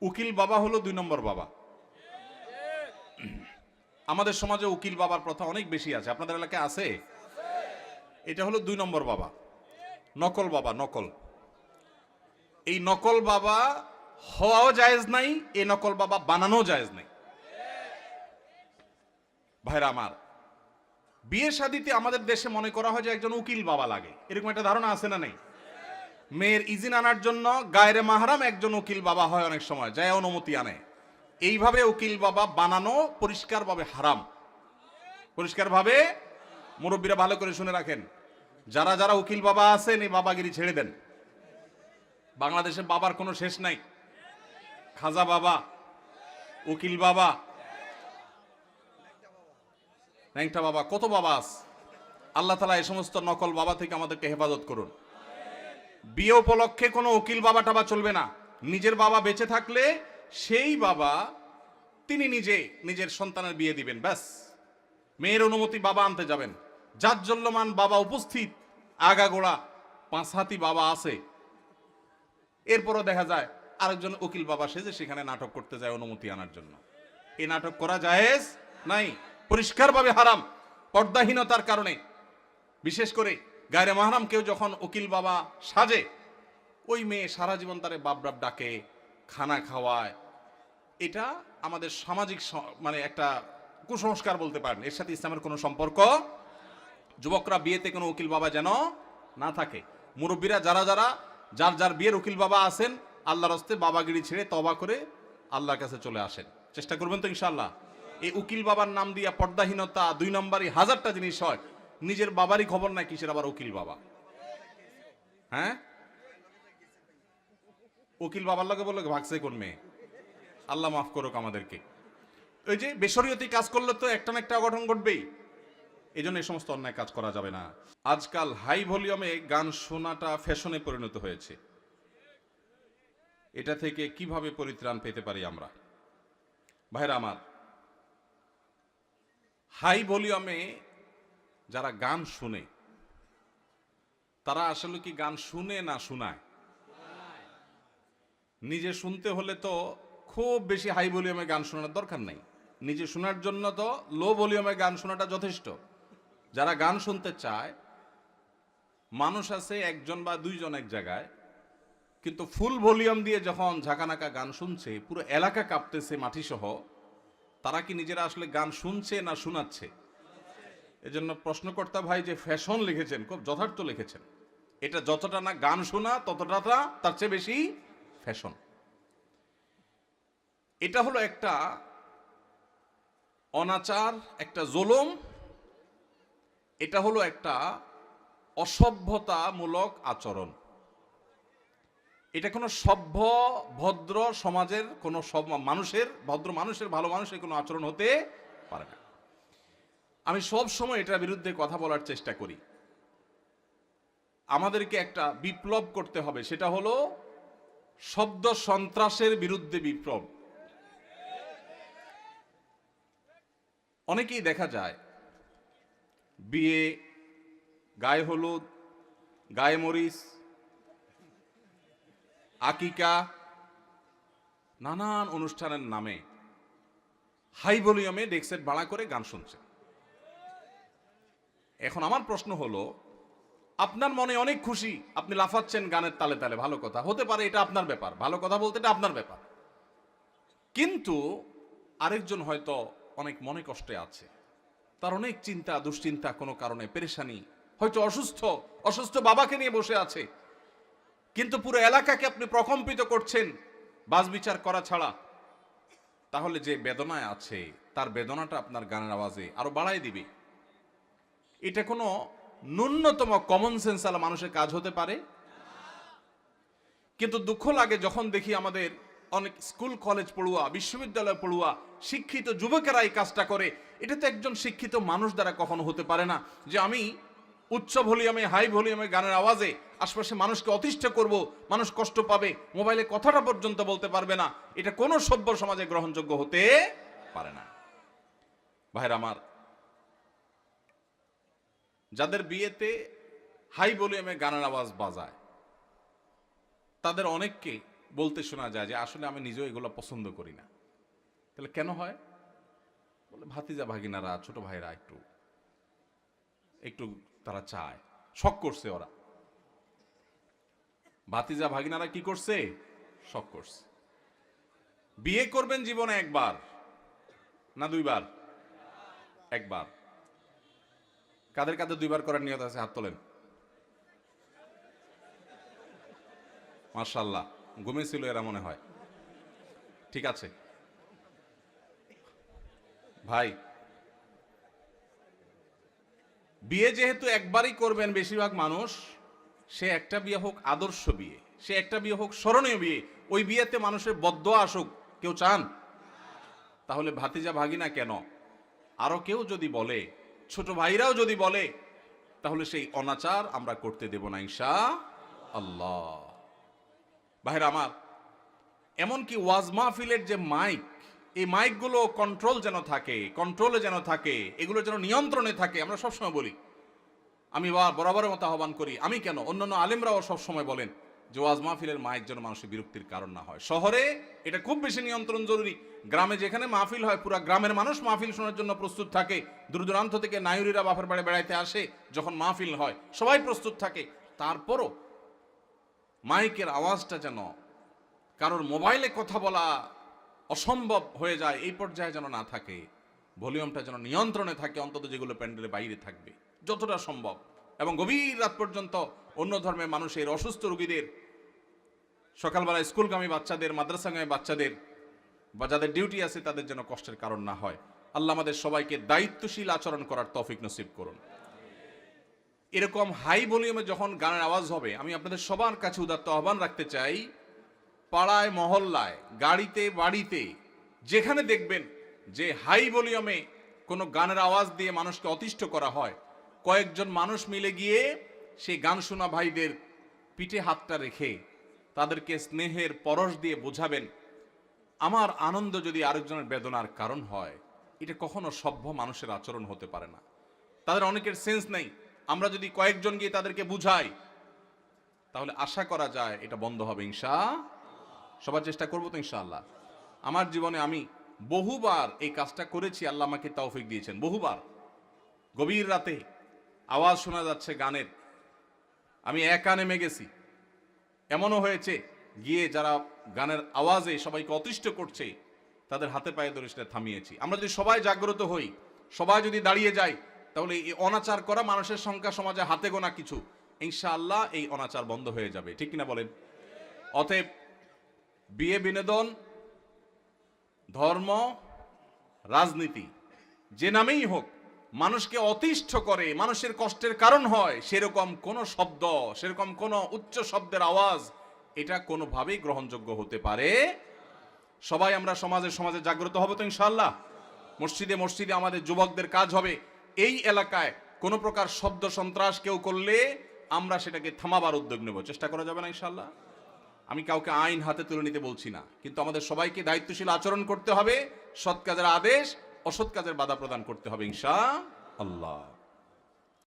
উকিল বাবা হলো 2 নম্বর বাবা। আমাদের সমাজে উকিল বাবার প্রথা অনেক বেশি আছে, আপনাদের এলাকায় আছে? এটা হলো 2 নম্বর বাবা, নকল বাবা। নকল, এই নকল বাবা হওয়াও জায়েজ নাই, এই নকল বাবা বানানো জায়েজ নাই। ভাইরা আমার, বিয়ে শাদিতে আমাদের দেশে মনে করা হয় যে একজন উকিল বাবা লাগে, এরকম একটা ধারণা আছে না? নেই? মেয়ের ইজিন আনার জন্য গায়রে মাহরাম একজন উকিল বাবা হয়, অনেক সময় যায় অনুমতি আনে। এইভাবে উকিল বাবা বানানো পরিষ্কারভাবে হারাম, পরিষ্কারভাবে। মুরব্বীরা ভালো করে শুনে রাখেন, যারা যারা উকিল বাবা আছেন এই বাবাগিরি ছেড়ে দেন। বাংলাদেশে বাবার কোনো শেষ নাই। খাজা বাবা, উকিল বাবা, ন্যাংটা বাবা, কত বাবা আছে। আল্লাহ তাআলা এই সমস্ত নকল বাবা থেকে আমাদেরকে হেফাজত করুন। বিয়ে উপলক্ষে কোনো উকিল বাবা টাবা চলবে না। নিজের বাবা বেঁচে থাকলে সেই বাবা তিনি নিজে নিজের সন্তানের বিয়ে দিবেন, ব্যাস। মেয়ের অনুমতি বাবা আনতে যাবেন। জাজ্জল্যমান বাবা উপস্থিত, আগাগোড়া 5 হাতি বাবা আছে, এরপরও দেখা যায় আরেকজন উকিল বাবা সেজে সেখানে নাটক করতে যায় অনুমতি আনার জন্য। এই নাটক করা জায়েজ নাই, পরিষ্কারভাবে হারাম, পর্দাহীনতার কারণে। বিশেষ করে গায়রে মাহরাম কেউ যখন উকিল বাবা সাজে, ওই মেয়ে সারা জীবন তারে বাপ বাপ ডাকে, খানা খাওয়ায়। এটা আমাদের সামাজিক মানে একটা কুসংস্কার বলতে পারেন, এর সাথে ইসলামের কোনো সম্পর্ক। যুবকরা বিয়েতে কোনো উকিল বাবা যেন না থাকে। মুরব্বীরা যারা যারা যার যার বিয়ের উকিল বাবা আছেন, আল্লাহর হস্তে বাবাগিরি ছেড়ে তওবা করে আল্লাহর কাছে চলে আসেন, চেষ্টা করবেন তো ইনশাআল্লাহ। এই উকিল বাবার নাম দিয়া পর্দাহীনতা 2 নম্বরই হাজারটা জিনিস হয়। নিজের বাবারই খবর নাই, কিসের আবার উকিল বাবা? হ্যাঁ, উকিল বাবার লগে বললো ভাগছে কোন মেয়ে? আল্লাহ মাফ করুক আমাদেরকে। ওই যে বেশরিয়তি কাজ করলে তো একটা না একটা অঘটন ঘটবেই, এই জন্য এই সমস্ত অন্যায় কাজ করা যাবে না। আজকাল হাই ভলিউমে গান শোনাটা ফ্যাশনে পরিণত হয়েছে। এটা থেকে কিভাবে পরিত্রাণ পেতে পারি আমরা? ভাইরা আমার, হাই ভলিউমে যারা গান শুনে, তারা আসলে কি গান শুনে না শোনায়? নিজে শুনতে হলে তো খুব বেশি হাই ভলিউমে গান শোনার দরকার নাই। নিজে শোনার জন্য তো লো ভলিউমে গান শোনাটা যথেষ্ট। যারা গান শুনতে চায়, মানুষ আছে 1 জন বা 2 জন এক জায়গায়, কিন্তু ফুল ভলিউম দিয়ে যখন ঝাঁকানাকা গান শুনছে, পুরো এলাকা কাঁপতেছে মাটি সহ, তারা কি নিজেরা আসলে গান শুনছে না শোনাচ্ছে? এজন্য প্রশ্নকর্তা ভাই যে ফ্যাশন লিখেছেন, খুব যথার্থ লিখেছেন। এটা যতটা না গান শোনা, ততটা তার চেয়ে বেশি ফ্যাশন। এটা হলো একটা অনাচার, একটা জুলুম, এটা হলো একটা অসভ্যতামূলক আচরণ। এটা কোনো সভ্য ভদ্র সমাজের কোনো মানুষের, ভদ্র মানুষের, ভালো মানুষের কোনো আচরণ হতে পারে না। আমি সব সময় এটার বিরুদ্ধে কথা বলার চেষ্টা করি। আমাদেরকে একটা বিপ্লব করতে হবে, সেটা হলো শব্দ সন্ত্রাসের বিরুদ্ধে বিপ্লব। অনেকেই দেখা যায় বিয়ে, গায়ে হলুদ, গায়ে মরিচ, আকিকা, নানান অনুষ্ঠানের নামে হাই ভলিউমে ডেকসেট ভাড়া করে গান শুনছে। এখন আমার প্রশ্ন হলো, আপনার মনে অনেক খুশি, আপনি লাফাচ্ছেন গানের তালে তালে, ভালো কথা, হতে পারে, এটা আপনার ব্যাপার, ভালো কথা বলতে এটা আপনার ব্যাপার। কিন্তু আরেকজন হয়তো অনেক মনে কষ্টে আছে, তার অনেক চিন্তা দুশ্চিন্তা, কোনো কারণে পেরেশানি, হয়তো অসুস্থ, অসুস্থ বাবাকে নিয়ে বসে আছে, কিন্তু পুরো এলাকাকে আপনি প্রকম্পিত করছেন বাজ বিচার করা ছাড়া। তাহলে যে বেদনায় আছে, তার বেদনাটা আপনার গানের আওয়াজে আরো বাড়াই দিবে। এটা কোনো ন্যূনতম কমন সেন্স আলা মানুষের কাজ হতে পারে? কিন্তু দুঃখ লাগে যখন দেখি আমাদের অনেক স্কুল কলেজ পড়ুয়া, বিশ্ববিদ্যালয় পড়ুয়া, শিক্ষিত যুবকেরা এই কাজটা করে। এটা তো একজন শিক্ষিত মানুষ দ্বারা কখনো হতে পারে না, যে আমি উচ্চ ভলিউমে, হাই ভলিউমে গানের আওয়াজে আশপাশে মানুষকে অতিষ্ঠ করব, মানুষ কষ্ট পাবে, মোবাইলে কথাটা পর্যন্ত বলতে পারবে না। এটা কোনো সভ্য সমাজে গ্রহণযোগ্য হতে পারে না। ভাইরা আমার, যাদের বিয়েতে হাই ভলিউমে গানের আওয়াজ বাজায়, তাদের অনেককে বলতে শোনা যায় যে আসলে আমি নিজেও এগুলো পছন্দ করি না। তাহলে কেন হয়? বলে ভাতিজা ভাগিনারা, ছোট ভাইরা একটু একটু তারা চায়, শখ করছে ওরা। ভাতিজা ভাগিনারা কি করছে? শখ করছে। বিয়ে করবেন জীবনে একবার না দুইবার? একবার। কাদের কাদের দুইবার করার নিয়ত আছে হাত তোলেন। মাশাআল্লাহ, ঘুমিয়েছিল এরা মনে হয়। ঠিক আছে ভাই, বিয়ে যেহেতু একবারই করবেন বেশিরভাগ মানুষ, সে একটা বিয়ে হোক আদর্শ বিয়ে, সে একটা বিয়ে হোক স্মরণীয় বিয়ে, ওই বিয়েতে মানুষের বদদোয়া আসুক, কেউ চান? তাহলে ভাতিজা ভাগিনা কেন, আরো কেউ যদি বলে, ছোট ভাইরাও যদি বলে, তাহলে সেই অনাচার আমরা করতে দেব না ইনশাআল্লাহ। ভাইরা আমার, এমনকি ওয়াজ মাহফিলের যে মাইক, এই মাইকগুলো কন্ট্রোল যেন থাকে, কন্ট্রোলে যেন থাকে, এগুলো যেন নিয়ন্ত্রণে থাকে। আমরা সবসময় বলি, আমি বরাবরের মতো আহ্বান করি, আমি কেন, অন্যান্য আলেমরাও সবসময় বলেন যে ওয়াজ মাহফিলের মাইক যেন মানুষের বিরক্তির কারণ না হয়। শহরে এটা খুব বেশি নিয়ন্ত্রণ জরুরি। গ্রামে যেখানে মাহফিল হয়, পুরা গ্রামের মানুষ মাহফিল শোনার জন্য প্রস্তুত থাকে। দূর দূরান্ত থেকে নায়ুরিরা বাপের বাড়ি বেড়াইতে আসে, যখন মাহফিল হয় সবাই প্রস্তুত থাকে। তারপরও মাইকের আওয়াজটা যেন কারোর মোবাইলে কথা বলা অসম্ভব হয়ে যায়, এই পর্যায়ে যেন না থাকে। ভলিউমটা যেন নিয়ন্ত্রণে থাকে, অন্তত যেগুলো প্যান্ডেলের বাইরে থাকবে যতটা সম্ভব। এবং গভীর রাত পর্যন্ত অন্য ধর্মের মানুষের, অসুস্থ রোগীদের, সকালবেলা স্কুলগামী বাচ্চাদের, মাদ্রাসাগামী বাচ্চাদের বা যাদের ডিউটি আছে তাদের যেন কষ্টের কারণ না হয়। আল্লাহ আমাদের সবাইকে দায়িত্বশীল আচরণ করার তৌফিক নসিব করুন। এরকম হাই ভলিউমে যখন গানের আওয়াজ হবে, আমি আপনাদের সবার কাছে উদাত্ত আহ্বান রাখতে চাই, পাড়ায় মহল্লায়, গাড়িতে, বাড়িতে, যেখানে দেখবেন যে হাই ভলিউমে কোনো গানের আওয়াজ দিয়ে মানুষকে অতিষ্ঠ করা হয়, কয়েকজন মানুষ মিলে গিয়ে সেই গান শোনা ভাইদের পিঠে হাতটা রেখে তাদেরকে স্নেহের পরশ দিয়ে বোঝাবেন, আমার আনন্দ যদি আরেকজনের বেদনার কারণ হয়, এটা কখনো সভ্য মানুষের আচরণ হতে পারে না। তাদের অনেকের সেন্স নেই। আমরা যদি কয়েকজন গিয়ে তাদেরকে বুঝাই, তাহলে আশা করা যায় এটা বন্ধ হবে ইনশাআল্লাহ। সবার চেষ্টা করবো তো ইনশাআল্লাহ। আমার জীবনে আমি বহুবার এই কাজটা করেছি, আল্লাহ আমাকে তৌফিক দিয়েছেন। বহুবার গভীর রাতে আওয়াজ শোনা যাচ্ছে গানের, আমি একা নেমে গেছি। এমনও হয়েছে গিয়ে যারা গানের আওয়াজে সবাইকে অতিষ্ঠ করছে তাদের হাতে পায়ে ধরে সেটা থামিয়েছি। আমরা যদি সবাই জাগ্রত হই, সবাই যদি দাঁড়িয়ে যাই, তাহলে এই অনাচার করা মানুষের সংখ্যা সমাজে হাতে গোনা কিছু, ইনশাআল্লাহ এই অনাচার বন্ধ হয়ে যাবে। ঠিক কিনা বলেন? অতএব বিয়ে, বিনোদন, ধর্ম, রাজনীতি, যে নামেই হোক, মানুষকে অতিষ্ঠ করে, মানুষের কষ্টের কারণ হয়, সেরকম কোন শব্দ, সেরকম কোন উচ্চ শব্দের আওয়াজ, এটা কোনোভাবেই গ্রহণযোগ্য হতে পারে। সবাই আমরা সমাজে জাগ্রত হব তো ইনশাআল্লাহ। মসজিদে মসজিদে আমাদের যুবকদের কাজ হবে, এই এলাকায় কোন প্রকার শব্দ সন্ত্রাস কেউ করলে আমরা সেটাকে থামাবার উদ্যোগ নেব। চেষ্টা করা যাবে না ইনশাআল্লাহ? আমি কাউকে আইন হাতে তুলে নিতে বলছি না, কিন্তু আমাদের সবাইকে দায়িত্বশীল আচরণ করতে হবে, সৎ কাজের আদেশ, অসৎ কাজের বাধা প্রদান করতে হবে ইনশাআল্লাহ।